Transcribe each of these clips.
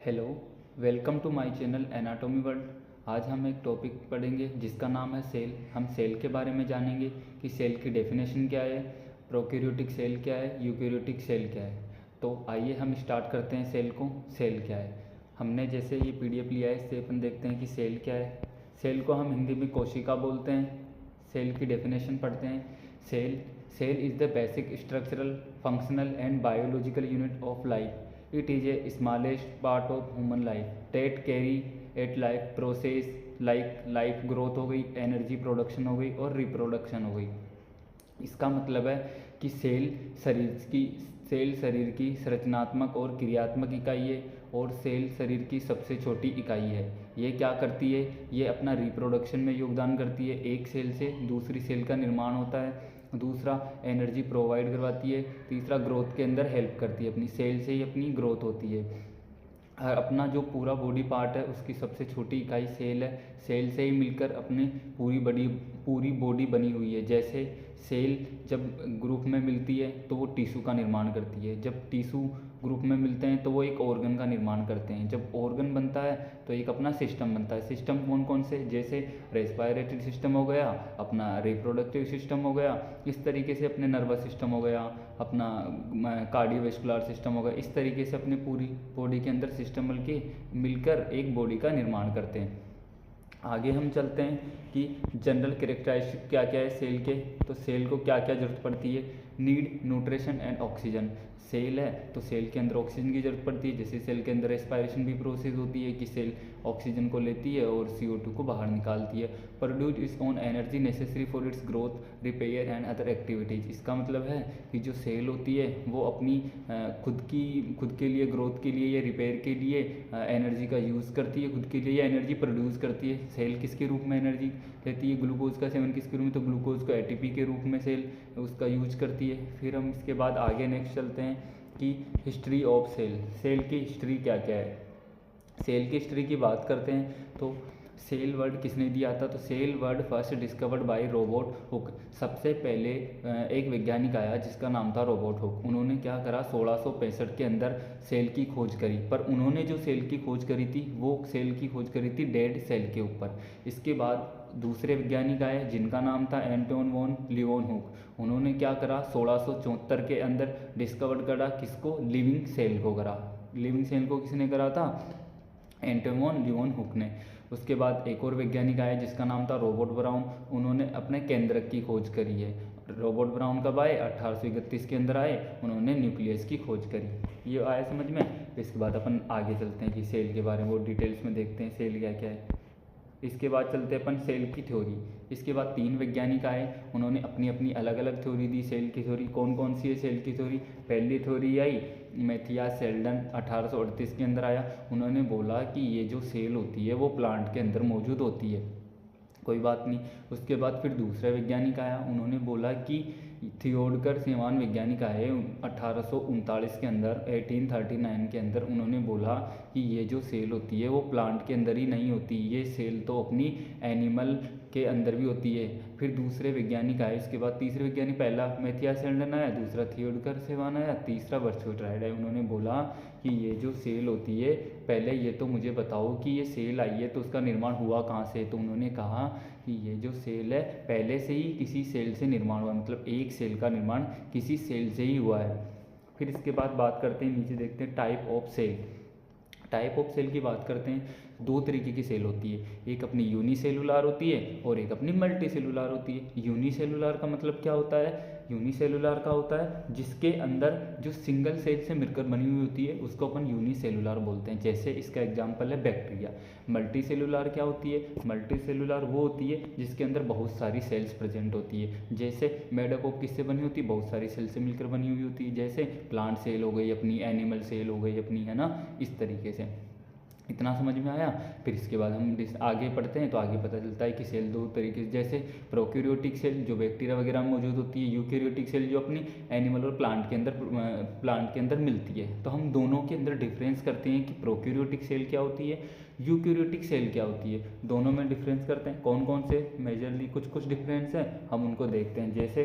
Hello, welcome to my channel anatomy world. आज हम एक टॉपिक पढ़ेंगे जिसका नाम है सेल। हम सेल के बारे में जानेंगे कि सेल की डेफिनेशन क्या है, प्रोकैरियोटिक सेल क्या है, यूकैरियोटिक सेल क्या है। तो आइए हम स्टार्ट करते हैं सेल को। सेल क्या है, हमने जैसे ये पीडीएफ लिया है, इससे अपन देखते हैं कि सेल क्या है। सेल को हम हिंदी में कोशिका बोलते हैं। सेल की डेफिनेशन पढ़ते हैं। Cell cell is the basic structural, functional and biological unit of life. It is a smallest part of human life that carry at life process like life growth हो गई, एनर्जी प्रोडक्शन हो गई और reproduction हो गई। इसका मतलब है कि सेल शरीर की संरचनात्मक और क्रियात्मक इकाई है और सेल शरीर की सबसे छोटी इकाई है। ये क्या करती है, ये अपना रिप्रोडक्शन में योगदान करती है। एक सेल से दूसरी सेल का निर्माण होता है। दूसरा, एनर्जी प्रोवाइड करवाती है। तीसरा, ग्रोथ के अंदर हेल्प करती है। अपनी सेल से ही अपनी ग्रोथ होती है। अपना जो पूरा बॉडी पार्ट है उसकी सबसे छोटी इकाई सेल है। सेल से ही मिलकर अपनी पूरी बॉडी बनी हुई है। जैसे सेल जब ग्रुप में मिलती है तो वो टिश्यू का निर्माण करती है। जब टिश्यू ग्रुप में मिलते हैं तो वो एक ऑर्गन का निर्माण करते हैं। जब ऑर्गन बनता है तो एक अपना सिस्टम बनता है। सिस्टम कौन कौन से, जैसे रेस्पिरेटरी सिस्टम हो गया, अपना रिप्रोडक्टिव सिस्टम हो गया, इस तरीके से अपने नर्वस सिस्टम हो गया, अपना कार्डियोवैस्कुलर सिस्टम हो गया। इस तरीके से अपने पूरी बॉडी के अंदर सिस्टम मिलकर एक बॉडी का निर्माण करते हैं। आगे हम चलते हैं कि जनरल कैरेक्टरिस्टिक क्या क्या है सेल के। तो सेल को क्या क्या ज़रूरत पड़ती है, need nutrition and oxygen. Cell है तो सेल के अंदर ऑक्सीजन की ज़रूरत पड़ती है। जैसे सेल के अंदर रेस्पिरेशन भी प्रोसेस होती है कि सेल ऑक्सीजन को लेती है और CO2 को बाहर निकालती है। Produce its own energy necessary for its growth, repair and other activities. इसका मतलब है कि जो सेल होती है वो अपनी खुद के लिए ग्रोथ के लिए या रिपेयर के लिए एनर्जी का यूज़ करती है। खुद के लिए एनर्जी प्रोड्यूस करती है। सेल किसके रूप में एनर्जी लेती है, ग्लूकोज का सेवन किसके रूप में, तो ग्लूकोज को ATP के रूप में सेल उसका यूज करती है। फिर हम इसके बाद आगे नेक्स्ट चलते हैं कि हिस्ट्री ऑफ सेल की हिस्ट्री क्या क्या है। सेल की हिस्ट्री की बात करते हैं तो सेल वर्ड किसने दिया था, तो cell word first discovered by Robert Hooke. सबसे पहले एक वैज्ञानिक आया जिसका नाम था रॉबर्ट हुक। उन्होंने क्या करा, 1665 के अंदर सेल की खोज करी। पर उन्होंने जो सेल की खोज करी थी वो सेल की खोज करी थी डेड सेल के ऊपर। इसके बाद दूसरे वैज्ञानिक आए जिनका नाम था एंटोन वॉन लीeuwenhoek। उन्होंने क्या करा, 1674 के अंदर डिस्कवर करा किसको, लिविंग सेल को करा। लिविंग सेल को किसने करा था, एंटोन वॉन लीeuwenhoek ने। उसके बाद एक और वैज्ञानिक आया जिसका नाम था रॉबर्ट ब्राउन। उन्होंने अपने केंद्रक की खोज करी है। रॉबर्ट ब्राउन कब आए, 1831 के अंदर आए। उन्होंने न्यूक्लियस की खोज करी। ये आया समझ में। इसके बाद अपन आगे चलते हैं कि सेल के बारे में वो डिटेल्स में देखते हैं सेल क्या क्या है। इसके बाद चलते हैं अपन सेल की थ्योरी। इसके बाद 3 वैज्ञानिक आए, उन्होंने अपनी अपनी अलग अलग थ्योरी दी सेल की थ्योरी। कौन कौन सी है सेल की थ्योरी, पहली थ्योरी आई मैथियास सेल्डन, 1838 के अंदर आया। उन्होंने बोला कि ये जो सेल होती है वो प्लांट के अंदर मौजूद होती है, कोई बात नहीं। उसके बाद फिर दूसरा वैज्ञानिक आया, उन्होंने बोला कि थियोडकर सेवान वैज्ञानिक आए 1839 के अंदर, 1839 के अंदर। उन्होंने बोला कि ये जो सेल होती है वो प्लांट के अंदर ही नहीं होती, ये सेल तो अपनी एनिमल के अंदर भी होती है। फिर दूसरे वैज्ञानिक आए। इसके बाद तीसरे वैज्ञानिक, पहला मैथियास सेल्डन आया, दूसरा थियोडकर सेवान आया, तीसरा बर्चोट-राइड आया। उन्होंने बोला कि ये जो सेल होती है, पहले ये तो मुझे बताओ कि ये सेल आई है तो उसका निर्माण हुआ कहाँ से। तो उन्होंने कहा कि ये जो सेल है पहले से ही किसी सेल से निर्माण हुआ, मतलब एक सेल का निर्माण किसी सेल से ही हुआ है। फिर इसके बाद बात करते हैं, नीचे देखते हैं type of cell. Type of cell की बात करते हैं, 2 तरीके की सेल होती है। एक अपनी यूनिसेलुलर होती है और एक अपनी मल्टीसेलुलर होती है। यूनिसेलुलर का मतलब क्या होता है, यूनिसेलुलर का होता है जिसके अंदर जो सिंगल सेल से मिलकर बनी हुई होती है उसको अपन यूनिसेलुलर बोलते हैं। जैसे इसका एग्जांपल है बैक्टीरिया। मल्टीसेलुलर क्या होती है, मल्टीसेलुलर वो होती है जिसके अंदर बहुत सारी सेल्स प्रेजेंट होती है। जैसे मेढक ऑफ किससे बनी होती है, बहुत सारी सेल से मिलकर बनी हुई होती है। जैसे प्लांट सेल हो गई अपनी, एनिमल सेल हो गई अपनी, है ना, इस तरीके से। इतना समझ में आया। फिर इसके बाद हम आगे पढ़ते हैं तो आगे पता चलता है कि सेल 2 तरीके से, जैसे प्रोकैरियोटिक सेल जो बैक्टीरिया वगैरह में मौजूद होती है, यूकैरियोटिक सेल जो अपनी एनिमल और प्लांट के अंदर मिलती है। तो हम दोनों के अंदर डिफरेंस करते हैं कि प्रोकैरियोटिक सेल क्या होती है, यूकैरियोटिक सेल क्या होती है। दोनों में डिफरेंस करते हैं। कौन कौन से मेजरली कुछ डिफरेंस है हम उनको देखते हैं। जैसे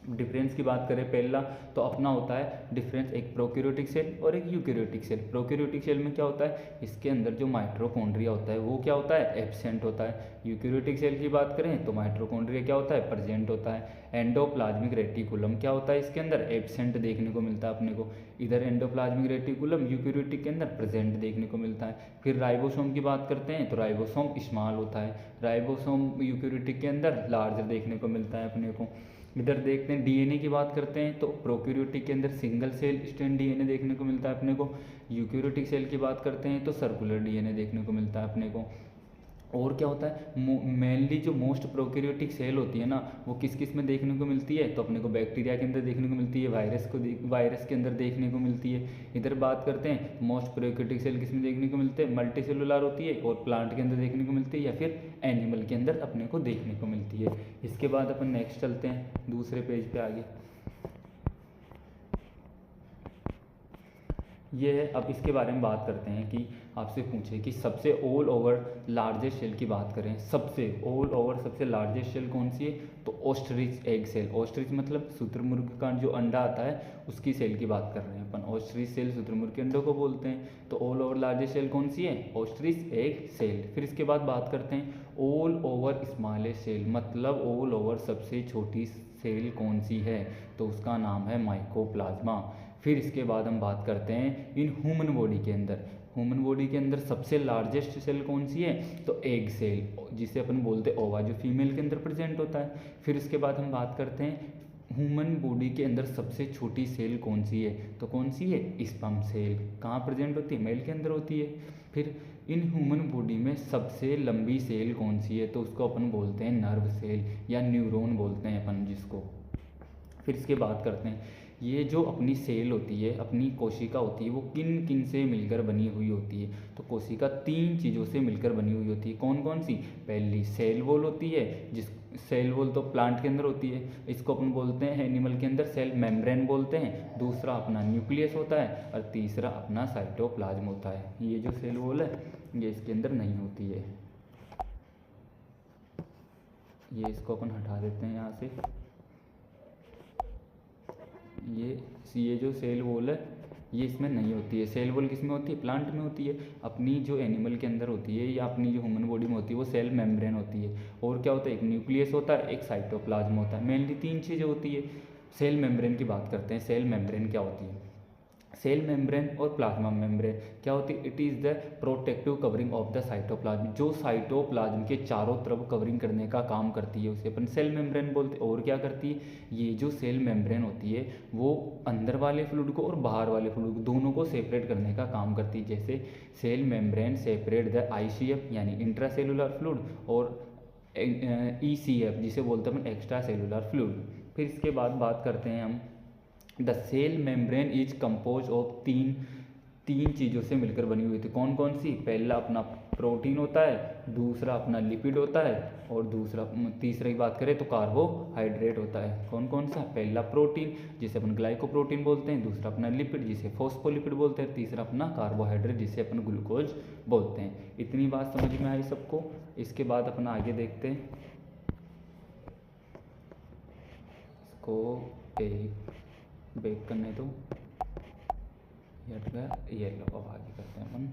डिफरेंस की बात करें पहला तो अपना होता है डिफरेंस एक प्रोकैरियोटिक सेल और एक यूकैरियोटिक सेल। प्रोकैरियोटिक सेल में क्या होता है, इसके अंदर जो माइटोकॉन्ड्रिया होता है वो क्या होता है, एब्सेंट होता है। यूकैरियोटिक सेल की बात करें तो माइटोकॉन्ड्रिया क्या होता है, प्रेजेंट होता है। एंडोप्लाज्मिक रेटिकुलम क्या होता है, इसके अंदर एब्सेंट देखने को मिलता है अपने को। इधर एंडोप्लाज्मिक रेटिकुलम यूकैरियोटिक के अंदर प्रेजेंट देखने को मिलता है। फिर राइबोसोम की बात करते हैं तो राइबोसोम स्मॉल होता है। राइबोसोम यूकैरियोटिक के अंदर लार्ज देखने को मिलता है अपने को। इधर देखते हैं डीएनए की बात करते हैं तो प्रोकैरियोटिक के अंदर सिंगल सेल स्ट्रैंड डीएनए देखने को मिलता है अपने को। यूकैरियोटिक सेल की बात करते हैं तो सर्कुलर डीएनए देखने को मिलता है अपने को। और क्या होता है, मेनली जो मोस्ट प्रोकैरियोटिक सेल होती है ना वो किस किस में देखने को मिलती है, तो अपने को बैक्टीरिया के अंदर देखने को मिलती है, वायरस के अंदर देखने को मिलती है। इधर बात करते हैं मोस्ट प्रोकैरियोटिक सेल किस में देखने को मिलते हैं, मल्टी सेलुलर होती है और प्लांट के अंदर देखने को मिलती है या फिर एनिमल के अंदर अपने को देखने को मिलती है। इसके बाद अपन नेक्स्ट चलते हैं दूसरे पेज पे आगे। ये है, अब इसके बारे में बात करते हैं कि आपसे पूछे कि सबसे ऑल ओवर लार्जेस्ट सेल की बात करें, सबसे ऑल ओवर सबसे लार्जेस्ट सेल कौन सी है, तो ऑस्ट्रिच एग सेल। ऑस्ट्रिच मतलब शुतुरमुर्ग का जो अंडा आता है उसकी सेल की बात कर रहे हैं अपन। ऑस्ट्रिच सेल शुतुरमुर्ग के अंडों को बोलते हैं। तो ऑल ओवर लार्जेस्ट सेल कौन सी है, ऑस्ट्रिच एग सेल। फिर इसके बाद बात करते हैं ऑल ओवर स्मॉलेस्ट सेल, मतलब ऑल ओवर सबसे छोटी सेल कौन सी है, तो उसका नाम है माइकोप्लाज्मा। फिर इसके बाद हम बात करते हैं इन ह्यूमन बॉडी के अंदर, ह्यूमन बॉडी के अंदर सबसे लार्जेस्ट सेल कौन सी है, तो एग सेल, जिसे अपन बोलते हैं ओवा, जो फीमेल के अंदर प्रेजेंट होता है। फिर इसके बाद हम बात करते हैं ह्यूमन बॉडी के अंदर सबसे छोटी सेल कौन सी है, तो कौन सी है, स्पर्म सेल। कहाँ प्रेजेंट होती है, मेल के अंदर होती है। फिर इन ह्यूमन बॉडी में सबसे लंबी सेल कौन सी है, तो उसको अपन बोलते हैं नर्व सेल या न्यूरॉन बोलते हैं अपन जिसको। फिर इसके बात करते हैं ये जो अपनी सेल होती है, अपनी कोशिका होती है, वो किन किन से मिलकर बनी हुई होती है, तो कोशिका 3 चीज़ों से मिलकर बनी हुई होती है। कौन कौन सी, पहली सेल वॉल होती है, जिस सेल वॉल तो प्लांट के अंदर होती है, इसको अपन बोलते हैं एनिमल के अंदर सेल मेम्ब्रेन बोलते हैं। दूसरा अपना न्यूक्लियस होता है और तीसरा अपना साइटोप्लाज्म होता है। ये जो सेल वॉल है ये इसके अंदर नहीं होती है। ये इसको अपन हटा देते हैं यहाँ से। ये जो सेल वॉल है ये इसमें नहीं होती है। सेल वॉल किस में होती है, प्लांट में होती है। अपनी जो एनिमल के अंदर होती है या अपनी जो ह्यूमन बॉडी में होती है वो सेल मेम्ब्रेन होती है। और क्या होता है, एक न्यूक्लियस होता है, एक साइटोप्लाज्म होता है। मेनली 3 चीज़ें होती है। सेल मेम्ब्रेन की बात करते हैं। सेल मेम्ब्रेन क्या होती है, सेल मेम्ब्रेन और प्लाज्मा मेम्ब्रेन क्या होती है, it is the protective covering of the cytoplasm, जो साइटोप्लाज्म के चारों तरफ कवरिंग करने का काम करती है उसे अपन सेल मेम्ब्रेन बोलते हैं। और क्या करती है, ये जो सेल मेम्ब्रेन होती है वो अंदर वाले फ्लूइड को और बाहर वाले फ्लूइड को दोनों को सेपरेट करने का काम करती है। जैसे cell membrane separate the ICF यानी इंट्रा सेलुलर फ्लूइड और ECF जिसे बोलते हैं अपन एक्स्ट्रा सेलुलर फ्लूइड। फिर इसके बाद बात करते हैं हम the cell membrane is compose of तीन चीज़ों से मिलकर बनी हुई थी। कौन कौन सी, पहला अपना प्रोटीन होता है, दूसरा अपना लिपिड होता है और तीसरा की बात करें तो कार्बोहाइड्रेट होता है। कौन कौन सा, पहला प्रोटीन जिसे अपन ग्लाइकोप्रोटीन बोलते हैं, दूसरा अपना लिपिड जिसे फॉस्फोलिपिड बोलते हैं, तीसरा अपना कार्बोहाइड्रेट जिसे अपन ग्लूकोज बोलते हैं। इतनी बात समझ में आई सबको। इसके बाद अपन आगे देखते हैं, इसको एक बेक करने दो, ये लो, अब आगे करते हैं अपन।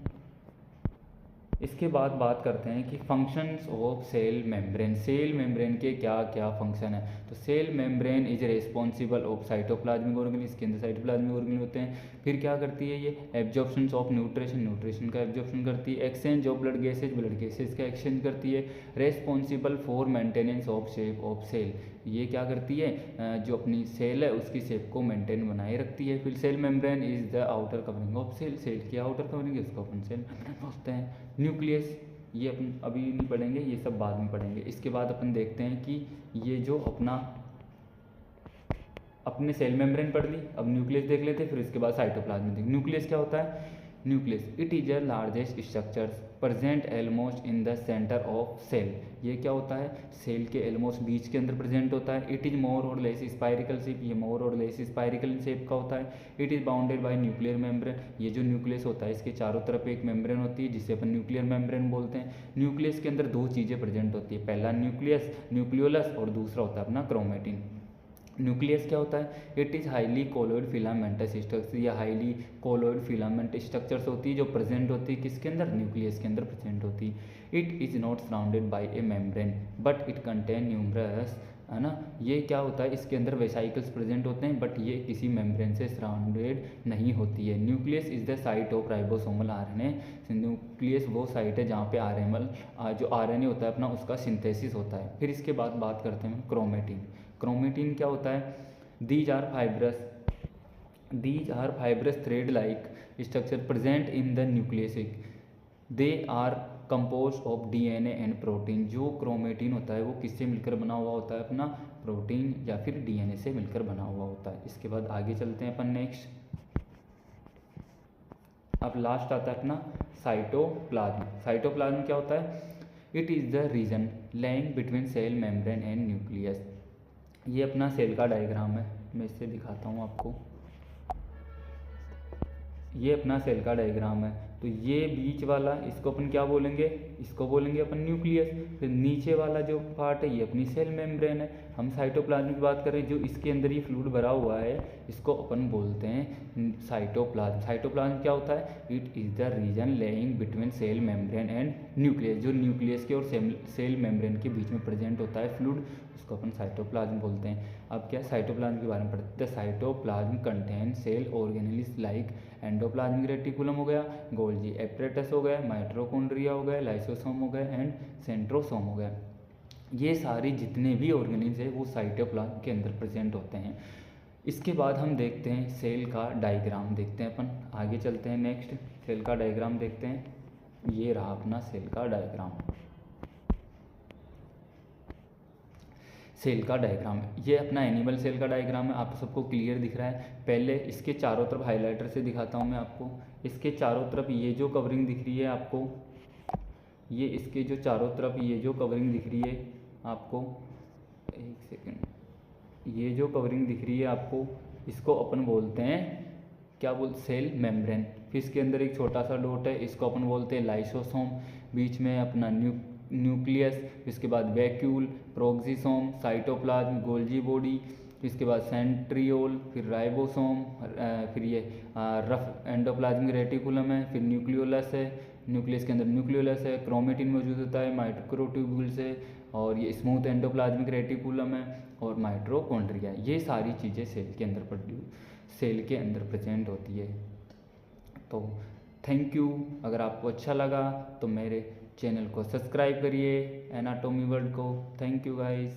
इसके बाद बात करते हैं कि functions of cell membrane. Cell membrane के क्या क्या फंक्शन है, तो cell membrane is responsible of cytoplasmic organelle, इसके अंदर साइटोप्लाज्मिक ऑर्गेनेल होते हैं। फिर क्या करती है ये, एब्जॉर्प्शन ऑफ न्यूट्रिशन का एब्जॉर्प्शन करती है। एक्सचेंज ऑफ ब्लड गैसेज का एक्सचेंज करती है। Responsible for maintenance of shape of cell, ये क्या करती है, जो अपनी सेल है उसकी शेप को मेंटेन बनाए रखती है। फिर cell membrane is the outer covering of cell, cell की आउटर कवरिंग है उसको अपन सेल मेम्ब्रेन बोलते हैं। न्यूक्लियस ये अपन अभी नहीं पढ़ेंगे, ये सब बाद में पढ़ेंगे। इसके बाद अपन देखते हैं कि ये जो अपने सेल मेम्ब्रेन पढ़ ली, अब न्यूक्लियस देख लेते हैं। फिर इसके बाद साइटोप्लाज्म देख। न्यूक्लियस क्या होता है, nucleus it is a largest structure present almost in the centre of cell, ये क्या होता है, सेल के एलमोस्ट बीच के अंदर प्रेजेंट होता है। इट इज मोर और लेस स्पायरिकल शेप, ये मोर और लेस स्पायरिकल शेप का होता है। It is bounded by nuclear membrane, ये जो न्यूक्लियस होता है इसके चारों तरफ एक मेम्ब्रेन होती है जिसे अपन न्यूक्लियर मेम्ब्रेन बोलते हैं। न्यूक्लियस के अंदर 2 चीज़ें प्रेजेंट होती है, पहला न्यूक्लियस न्यूक्लियोलस और दूसरा होता है अपना क्रोमेटिन। न्यूक्लियस क्या होता है? It is highly colloid filamentous structure, या हाईली कोलोइड फिलामेंट स्ट्रक्चर्स होती है जो प्रेजेंट होती है किसके अंदर? न्यूक्लियस के अंदर प्रेजेंट होती है। It is not surrounded by A membrane but it contain numerous, है ना। ये क्या होता है? इसके अंदर वेसाइकल्स प्रेजेंट होते हैं बट ये किसी मेम्ब्रेन से सराउंडेड नहीं होती है। Nucleus is the site of ribosomal RNA. Nucleus वो साइट है जहाँ पे जो आरएनए होता है अपना उसका सिंथेसिस होता है। फिर इसके बाद बात करते हैं क्रोमेटिन। क्रोमेटिन क्या होता है? These are fibrous thread like structure present in the nucleus. They are compose of DNA and protein. जो क्रोमेटिन होता है वो किससे मिलकर बना हुआ होता है? अपना प्रोटीन या फिर डीएनए से मिलकर बना हुआ होता है। इसके बाद आगे चलते हैं अपन नेक्स्ट। अब लास्ट आता है अपना साइटोप्लाज्म। साइटोप्लाज्म क्या होता है? It is the region lying between cell membrane and nucleus. ये अपना सेल का डायग्राम है, मैं इससे दिखाता हूँ आपको। ये अपना सेल का डायग्राम है, तो ये बीच वाला इसको अपन क्या बोलेंगे? इसको बोलेंगे अपन न्यूक्लियस। फिर नीचे वाला जो पार्ट है ये अपनी सेल मेम्ब्रेन है। हम साइटोप्लाज्म की बात करें, जो इसके अंदर ये फ्लूइड भरा हुआ है इसको अपन बोलते हैं साइटोप्लाज्म। साइटोप्लाज्म क्या होता है? It is the region laying between cell membrane and nucleus. जो न्यूक्लियस के और सेल मेम्ब्रेन के बीच में प्रेजेंट होता है फ्लूइड, उसको अपन साइटोप्लाज्म बोलते हैं। अब क्या साइटोप्लाज्म के बारे में पढ़ते हैं। Cytoplasm contain cell organelles like endoplasmic reticulum हो गया, गोल्जी एपरेटस हो गया, माइटोकॉन्ड्रिया हो गया, लाइसोसोम हो गया एंड सेंट्रोसोम हो गया। ये सारी जितने भी ऑर्गेनेल्स हैं वो साइटोप्लाज्म के अंदर प्रेजेंट होते हैं। इसके बाद हम देखते हैं सेल का डायग्राम देखते हैं अपन। आगे चलते हैं नेक्स्ट, सेल का डायग्राम देखते हैं। ये रहा अपना सेल का डायग्राम। सेल का डायग्राम, ये अपना एनिमल सेल का डायग्राम है। आप सबको क्लियर दिख रहा है? पहले इसके चारों तरफ हाइलाइटर से दिखाता हूँ मैं आपको। इसके चारों तरफ ये जो कवरिंग दिख रही है आपको, ये इसके जो चारों तरफ ये जो कवरिंग दिख रही है आपको, एक सेकेंड, ये जो कवरिंग दिख रही है आपको, इसको अपन बोलते हैं क्या बोलते? Cell membrane. फिर इसके अंदर एक छोटा सा डॉट है, इसको अपन बोलते हैं लाइसोसोम। बीच में अपना न्यूक्लियस, इसके बाद वैक्यूल, प्रोक्सिसोम, साइटोप्लाज्म, गोल्जी बॉडी, इसके बाद सेंट्रियोल, फिर राइबोसोम, फिर ये रफ एंडोप्लाज्मिक रेटिकुलम है, फिर न्यूक्लियोलस है, न्यूक्लियस के अंदर न्यूक्लियोलस है, क्रोमेटिन मौजूद होता है, माइक्रोट्यूब्यूल्स है, और ये स्मूथ एंडोप्लाज्मिक रेटिकुलम है और माइटोकॉन्ड्रिया। ये सारी चीज़ें सेल के अंदर प्रेजेंट होती है। तो थैंक यू। अगर आपको अच्छा लगा तो मेरे चैनल को सब्सक्राइब करिए, एनाटॉमी वर्ल्ड को। Thank you guys.